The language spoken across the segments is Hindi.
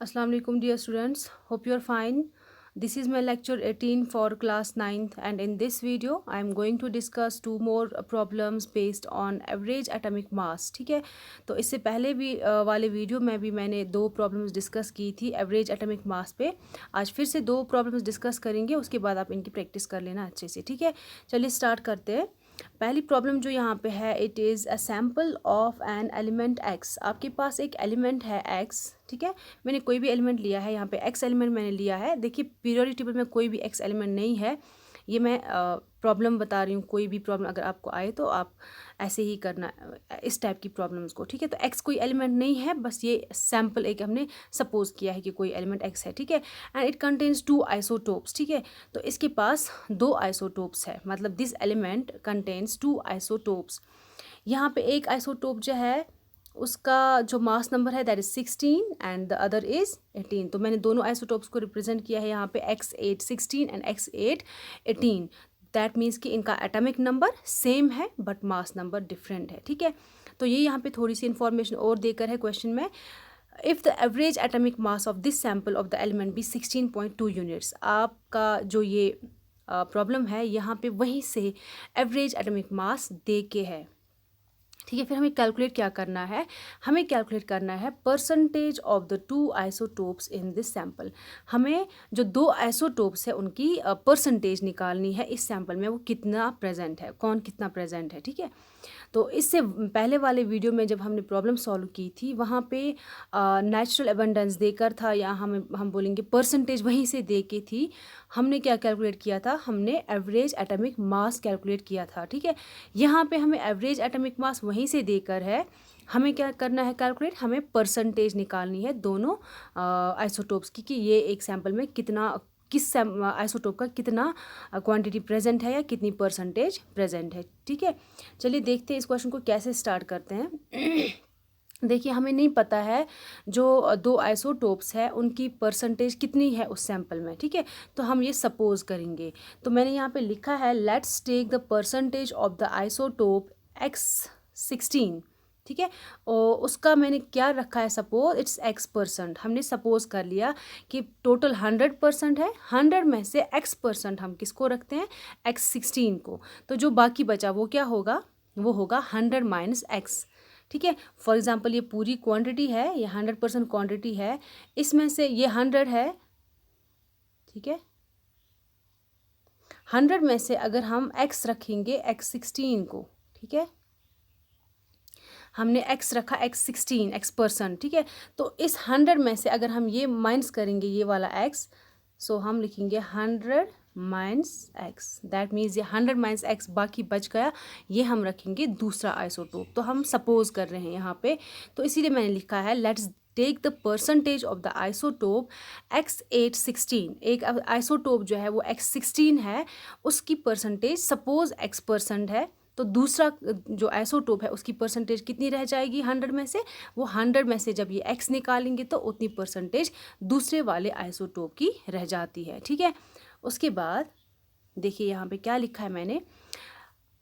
Assalamu alaikum dear students, hope you are fine. This is my lecture 18 for class 9th and in this video I am going to discuss two more problems based on average atomic mass. ठीक है, तो इससे पहले भी वाले वीडियो में भी मैंने दो प्रॉब्लम्स डिस्कस की थी एवरेज एटॉमिक मास पे. आज फिर से दो प्रॉब्लम्स डिस्कस करेंगे, उसके बाद आप इनकी प्रैक्टिस कर लेना अच्छे से. ठीक है, चलिए स्टार्ट करते हैं. पहली प्रॉब्लम जो यहाँ पे है, it is a sample of an element x. आपके पास एक एलिमेंट है एक्स. ठीक है, मैंने कोई भी एलिमेंट लिया है, यहाँ पे एक्स एलिमेंट मैंने लिया है. देखिए पीरियोडिक टेबल में कोई भी एक्स एलिमेंट नहीं है. ये मैं प्रॉब्लम बता रही हूँ. कोई भी प्रॉब्लम अगर आपको आए तो आप ऐसे ही करना, इस टाइप की प्रॉब्लम्स को. ठीक है, तो एक्स कोई एलिमेंट नहीं है, बस ये सैम्पल एक हमने सपोज किया है कि कोई एलिमेंट एक्स है. ठीक है, and it contains two isotopes. ठीक है, तो इसके पास दो आइसोटोप्स है, मतलब this element contains two isotopes. यहाँ पे एक आइसोटोप जो है उसका जो मास नंबर है that is 16 and the other is 18. तो मैंने दोनों आइसोटोप्स को रिप्रेजेंट किया है यहाँ पे X8 16 and X8 18. That means कि इनका एटॉमिक नंबर सेम है बट मास नंबर डिफरेंट है. ठीक है, तो ये यहाँ पे थोड़ी सी इन्फॉर्मेशन और देकर है क्वेश्चन में. If the average atomic mass of this sample of the element be 16.2 units. आपका जो ये प्रॉब्लम है यहाँ पे वहीं से एवरेज एटॉमिक मास दे के है. ठीक है, फिर हमें कैलकुलेट क्या करना है, हमें कैलकुलेट करना है percentage of the two isotopes in this sample. हमें जो दो आइसोटोप्स है उनकी परसेंटेज निकालनी है इस सैम्पल में, वो कितना प्रेजेंट है, कौन कितना प्रेजेंट है. ठीक है, तो इससे पहले वाले वीडियो में जब हमने प्रॉब्लम सॉल्व की थी वहाँ पे नेचुरल एबंडेंस देकर था, या हम बोलेंगे परसेंटेज वहीं से दे के थी. हमने क्या कैलकुलेट किया था, हमने एवरेज एटॉमिक मास कैलकुलेट किया था. ठीक है, यहाँ पे हमें एवरेज एटॉमिक मास वहीं से देकर है, हमें क्या करना है कैलकुलेट, हमें परसेंटेज निकालनी है दोनों आइसोटोप्स की कि ये एक सैम्पल में कितना, किस आइसोटोप का कितना क्वांटिटी प्रेजेंट है या कितनी परसेंटेज प्रेजेंट है. ठीक है, चलिए देखते हैं इस क्वेश्चन को कैसे स्टार्ट करते हैं. देखिए हमें नहीं पता है जो दो आइसोटोप्स है उनकी परसेंटेज कितनी है उस सैंपल में. ठीक है, तो हम ये सपोज करेंगे. तो मैंने यहाँ पे लिखा है let's take the percentage of the isotope X16. ठीक है, और उसका मैंने क्या रखा है, सपोज इट्स X%. हमने सपोज कर लिया कि टोटल 100% है, 100 में से X% हम किसको रखते हैं, X16 को. तो जो बाकी बचा वो क्या होगा, वो होगा 100 माइनस X. ठीक है, फॉर एग्जांपल ये पूरी क्वांटिटी है, ये 100% क्वांटिटी है, इसमें से ये 100 है. ठीक है, 100 में से अगर हम X रखेंगे X16 को, ठीक है, हमने x रखा X16 X%. ठीक है, तो इस 100 में से अगर हम ये माइनस करेंगे ये वाला x, सो हम लिखेंगे 100 माइनस एक्स. दैट मीन्स ये 100 माइनस एक्स बाकी बच गया, ये हम रखेंगे दूसरा आइसोटोप. तो हम सपोज कर रहे हैं यहाँ पे, तो इसीलिए मैंने लिखा है let's take the percentage of the isotope X816. एक आइसोटोप जो है वो X16 है, उसकी परसेंटेज सपोज X% है. तो दूसरा जो आइसोटोप है उसकी परसेंटेज कितनी रह जाएगी 100 में से, वो 100 में से जब ये x निकालेंगे तो उतनी परसेंटेज दूसरे वाले आइसोटोप की रह जाती है. ठीक है, उसके बाद देखिए यहाँ पे क्या लिखा है मैंने,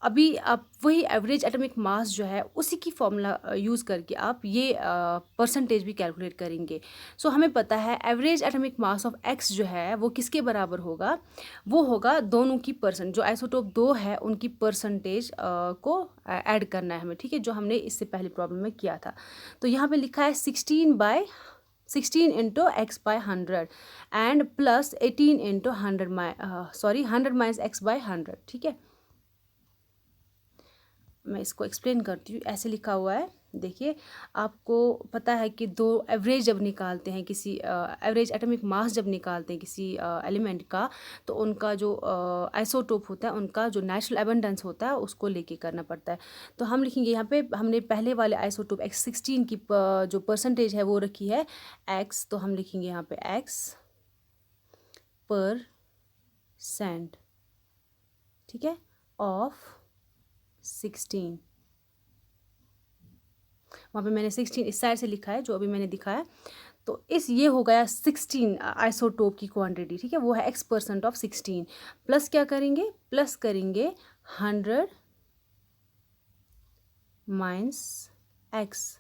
अभी आप वही एवरेज एटॉमिक मास जो है उसी की फॉर्मूला यूज़ करके आप ये परसेंटेज भी कैलकुलेट करेंगे. सो हमें पता है average atomic mass of X जो है वो किसके बराबर होगा, वो होगा दोनों की जो आइसोटोप दो है उनकी परसेंटेज को ऐड करना है हमें. ठीक है, जो हमने इससे पहले प्रॉब्लम में किया था. तो यहाँ पे लिखा है 16 into x by 100 and plus 18 into 100 minus x by 100. ठीक है, मैं इसको एक्सप्लेन करती हूँ. ऐसे लिखा हुआ है, देखिए आपको पता है कि दो एवरेज जब निकालते हैं किसी एवरेज एटॉमिक मास जब निकालते हैं किसी एलिमेंट का, तो उनका जो आइसोटोप होता है उनका जो नेचुरल एबंडेंस होता है उसको लेके करना पड़ता है. तो हम लिखेंगे यहाँ पे, हमने पहले वाले आइसोटोप X16 की जो परसेंटेज है वो रखी है X, तो हम लिखेंगे यहाँ पे X%. ठीक है, ऑफ 16. वहाँ पे मैंने 16 इस साइड से लिखा है जो अभी मैंने दिखाया. तो इस ये हो गया 16 आइसोटोप की क्वांटिटी. ठीक है, वो है X% ऑफ 16. प्लस क्या करेंगे, प्लस करेंगे 100 माइनस X%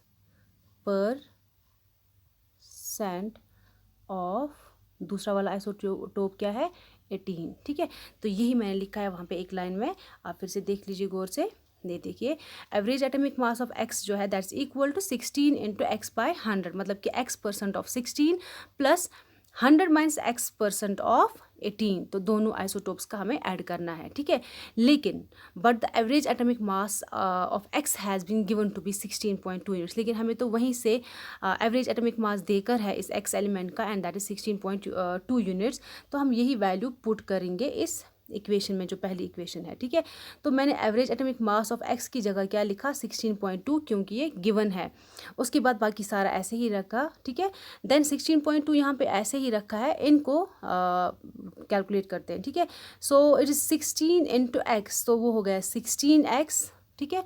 ऑफ दूसरा वाला आइसोटोप क्या है 18, ठीक है। तो यही मैंने लिखा है वहाँ पे एक लाइन में, आप फिर से देख लीजिए गौर से। ये देखिए average atomic mass of X जो है that's equal to 16 into X by 100, मतलब कि X percent of 16 plus 100 minus X percent of 18। तो दोनों आइसोटोप्स का हमें ऐड करना है, ठीक है। लेकिन but the average atomic mass of X has been given to be 16.2 units, लेकिन हमें तो वहीं से एवरेज एटॉमिक मास देकर है इस एक्स एलिमेंट का, एंड दैट इज 16.2 यूनिट्स। तो हम यही वैल्यू पुट करेंगे इस इक्वेशन में, जो पहली इक्वेशन है, ठीक है। तो मैंने average atomic mass of x की जगह क्या लिखा 16.2, क्योंकि ये गिवन है। उसके बाद बाकी सारा ऐसे ही रखा, ठीक है। देन 16.2 यहाँ पे ऐसे ही रखा है, इनको कैलकुलेट करते हैं, ठीक है। So it is 16 into x, तो वो हो गया 16x, ठीक है,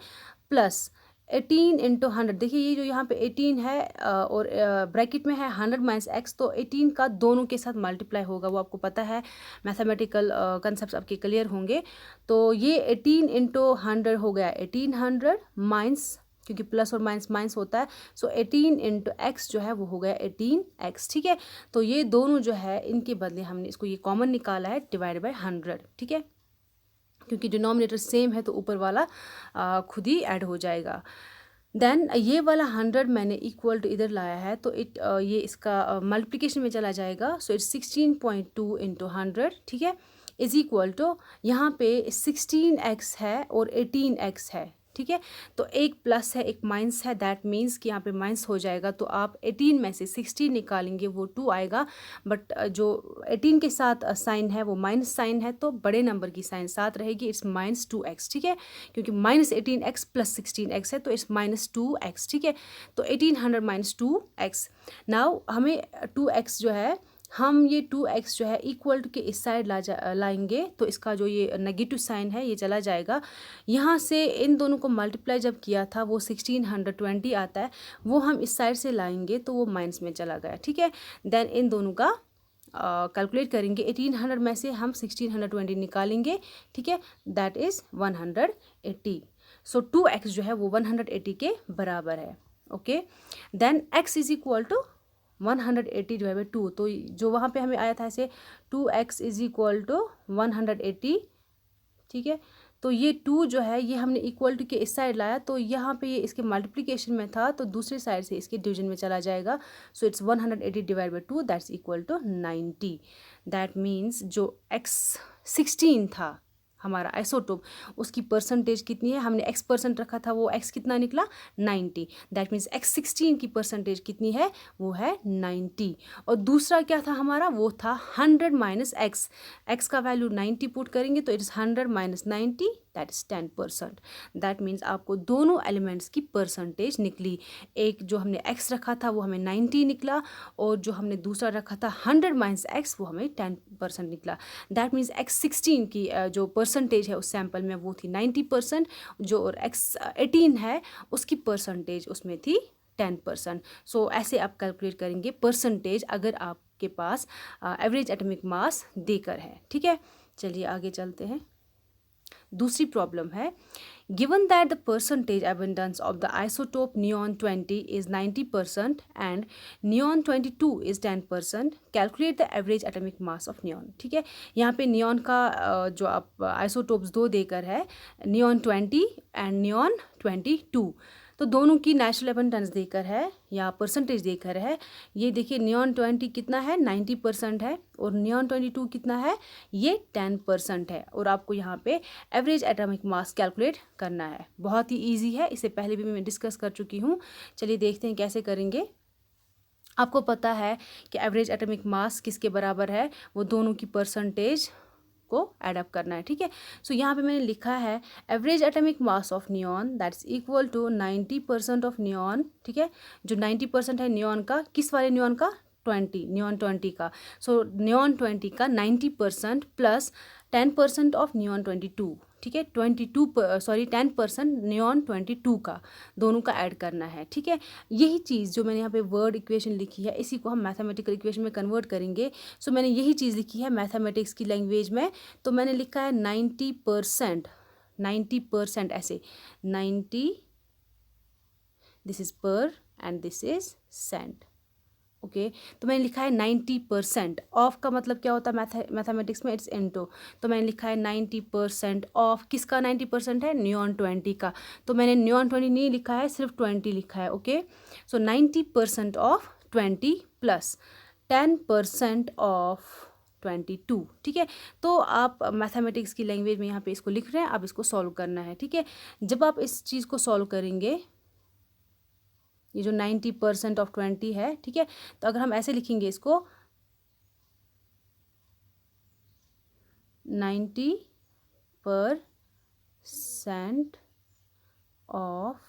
प्लस 18 इंटू 100। देखिए ये जो यहाँ पे 18 है और ब्रैकेट में है 100 माइनस एक्स, तो 18 का दोनों के साथ मल्टीप्लाई होगा, वो आपको पता है, मैथमेटिकल कंसेप्ट आपके क्लियर होंगे। तो ये 18 इंटू 100 हो गया 1800 माइनस, क्योंकि प्लस और माइनस माइनस होता है। सो 18 इंटू एक्स जो है वो हो गया 18x, ठीक है। तो ये दोनों जो है इनके बदले हमने इसको ये कॉमन निकाला है डिवाइड बाय 100, ठीक है, क्योंकि डिनोमिनेटर सेम है तो ऊपर वाला खुद ही ऐड हो जाएगा। देन ये वाला 100 मैंने इक्वल टू इधर लाया है, तो ये इसका मल्टीप्लिकेशन में चला जाएगा। सो इट्स 16.2 इंटू 100, ठीक है, इज इक्वल टू यहाँ पे 16x है और 18x है, ठीक है। तो एक प्लस है एक माइनस है, दैट मीन्स कि यहाँ पे माइनस हो जाएगा। तो आप 18 में से 16 निकालेंगे वो 2 आएगा, बट जो 18 के साथ साइन है वो माइनस साइन है, तो बड़े नंबर की साइन साथ रहेगी, इट्स -2x, ठीक है, क्योंकि -18x प्लस 16x है, तो इट्स -2x, ठीक है। तो 1800 माइनस 2x। नाउ हमें 2x जो है, हम ये 2x जो है इक्वल टू के इस साइड लाएंगे, तो इसका जो ये नेगेटिव साइन है ये चला जाएगा। यहाँ से इन दोनों को मल्टीप्लाई जब किया था वो 1620 आता है, वो हम इस साइड से लाएंगे तो वो माइनस में चला गया, ठीक है। देन इन दोनों का कैलकुलेट करेंगे, 1800 में से हम 1620 निकालेंगे, ठीक है, दैट इज़ 180। सो 2x जो है वो 180 के बराबर है, okay. Then x is equal to 180 divide by 2, तो जो वहाँ पे हमें आया था ऐसे 2x इज इक्वल टू 180, ठीक है। तो ये 2 जो है ये हमने इक्वल टू के इस साइड लाया, तो यहाँ पे ये इसके मल्टीप्लिकेशन में था, तो दूसरी साइड से इसके डिवीजन में चला जाएगा। So it's 180 divide by 2 that's equal to 90। That means जो x16 था हमारा आइसोटोप, उसकी परसेंटेज कितनी है, हमने x% रखा था, वो x कितना निकला 90। दैट मीन्स x16 की परसेंटेज कितनी है, वो है 90। और दूसरा क्या था हमारा, वो था 100 माइनस x का वैल्यू 90 पुट करेंगे तो it's 100 minus 90, that is 10%। That means आपको दोनों एलिमेंट्स की परसेंटेज निकली। एक जो हमने x रखा था वो हमें 90 निकला, और जो हमने दूसरा रखा था 100 माइनस x वो हमें 10% निकला। दैट मीन्स x16 की जो परसेंटेज है उस सैम्पल में वो थी 90%, जो और x18 है उसकी परसेंटेज उसमें थी 10%। सो ऐसे आप कैलकुलेट करेंगे परसेंटेज अगर आपके पास एवरेज एटॉमिक मास देकर है, ठीक है। चलिए आगे चलते हैं। दूसरी प्रॉब्लम है, given that the percentage abundance of the isotope neon 20 is 90% and neon 22 is 10%, calculate the average atomic mass of neon। ठीक है, यहाँ पे neon का जो आप आइसोटोप्स दो देकर है, neon 20 एंड neon 22, तो दोनों की नेचुरल एबंडेंस देकर है या परसेंटेज देकर है। ये देखिए नियॉन 20 कितना है 90% है, और नियॉन 22 कितना है ये 10% है, और आपको यहाँ पे एवरेज एटॉमिक मास कैलकुलेट करना है। बहुत ही इजी है, इससे पहले भी मैं डिस्कस कर चुकी हूँ। चलिए देखते हैं कैसे करेंगे। आपको पता है कि एवरेज एटॉमिक मास किसके बराबर है, वो दोनों की परसेंटेज को ऐड अप करना है, ठीक है। सो यहाँ पे मैंने लिखा है average atomic mass of neon that's equal to 90% of neon, ठीक है। जो 90% है नियॉन का, किस वाले नियॉन का, 20, नियॉन 20 का। सो नियॉन 20 का 90% प्लस 10% ऑफ नियॉन 22, ठीक है। 10% नियॉन 22 का, दोनों का ऐड करना है, ठीक है। यही चीज़ जो मैंने यहाँ पे वर्ड इक्वेशन लिखी है, इसी को हम मैथमेटिकल इक्वेशन में कन्वर्ट करेंगे। सो मैंने यही चीज़ लिखी है मैथमेटिक्स की लैंग्वेज में, तो मैंने लिखा है 90% ऐसे 90, this is per and this is cent, okay तो मैंने लिखा है 90%। ऑफ का मतलब क्या होता है मैथमेटिक्स में, इट्स इनटू। तो मैंने लिखा है 90% ऑफ, किसका 90% है, नियॉन 20 का। तो मैंने नियॉन 20 नहीं लिखा है, सिर्फ 20 लिखा है। Okay so 90% of 20 plus 10% of 22। ठीक है, तो आप मैथमेटिक्स की लैंग्वेज में यहाँ पे इसको लिख रहे हैं, अब इसको सॉल्व करना है। ठीक है, जब आप इस चीज़ को सॉल्व करेंगे, ये जो 90% ऑफ 20 है, ठीक है, तो अगर हम ऐसे लिखेंगे इसको 90% ऑफ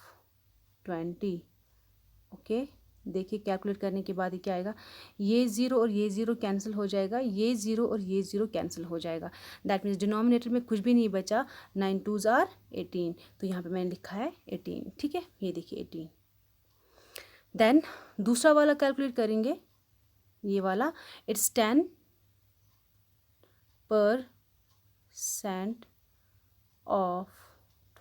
20। ओके देखिए कैलकुलेट करने के बाद ये क्या आएगा, ये ज़ीरो और ये ज़ीरो कैंसिल हो जाएगा, ये ज़ीरो और ये ज़ीरो कैंसिल हो जाएगा। दैट मीन्स डिनोमिनेटर में कुछ भी नहीं बचा, 9 2s आर 18। तो यहाँ पे मैंने लिखा है 18। ठीक है, ये देखिए 18। देन दूसरा वाला कैलकुलेट करेंगे, ये वाला, इट्स 10% ऑफ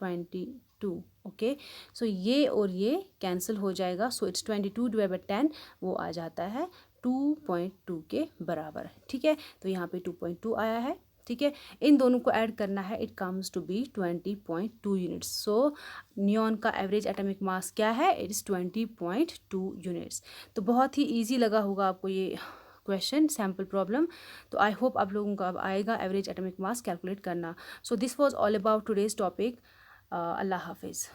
22। ओके सो ये और ये कैंसिल हो जाएगा, सो इट्स 22 डिवाइड बाई 10, वो आ जाता है 2.2 के बराबर। ठीक है, तो यहाँ पे 2.2 आया है। ठीक है, इन दोनों को ऐड करना है, it comes to be 20.2 units. So neon का एवरेज एटॉमिक मास क्या है, इट इज़ 20.2 यूनिट्स। तो बहुत ही ईजी लगा होगा आपको ये क्वेश्चन, सैम्पल प्रॉब्लम। तो आई होप आप लोगों को अब आएगा एवरेज एटॉमिक मास कैलकुलेट करना। So this was all about today's topic. अल्लाह हाफिज़।